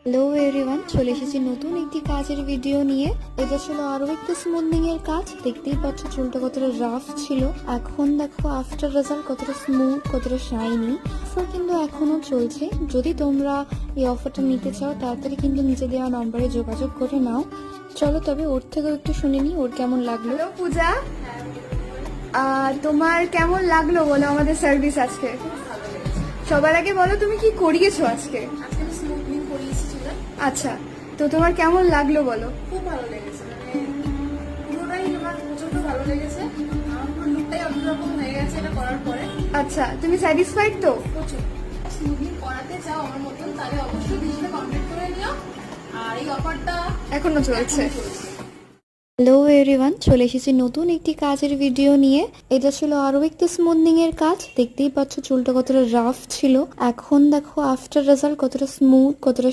Hello everyone, চলে এসেছি নতুন একটি কাজের ভিডিও নিয়ে। এটা ছিল আরো একটা স্মুথনিং এর কাজ। দেখতেই পাচ্ছ চুলটা কতটা রাফ ছিল, এখন দেখো আফটার রেজাল্ট কতটা স্মুথ, কতটা শাইনি। অফার কিন্তু এখনো চলছে। যদি তোমরা এই অফারটা নিতে চাও তাড়াতাড়ি কিন্তু নিচে দেওয়া নম্বরে যোগাযোগ করে নাও। চলো তবে ওর থেকেও একটু শুনে নিই ওর কেমন লাগলো। হ্যালো পূজা, তোমার কেমন লাগলো বলো আমাদের সার্ভিস আজকে? সবার আগে বলো তুমি কি করিয়েছো আজকে? আজকে আমি স্মুথনিং করিয়েছি চুলে। আচ্ছা, তো তোমার কেমন লাগলো বলো? খুব ভালো লেগেছে, পুরোটাই আমার প্রচন্ড ভালো লেগেছে। আমার পুরো লুকটাই অন্যরকম হয়ে গেছে এটা করার পরে। আচ্ছা, তুমি স্যাটিসফাইড তো? প্রচুর স্মুথনিং করাতে চাও আমার মতন, তাহলে অবশ্যই নিজেকে কন্ট্যাক্ট করে নিও। আর এই অফারটা এখনো চলছে। হ্যালো এভরিওয়ান, চলে এসেছি নতুন একটি কাজের ভিডিও নিয়ে। এটা ছিল আরো একটা স্মুথনিং এর কাজ। দেখতেই পাচ্ছ চুলটা কতটা রাফ ছিল, এখন দেখো আফটার রেজাল্ট কতটা স্মুথ, কতটা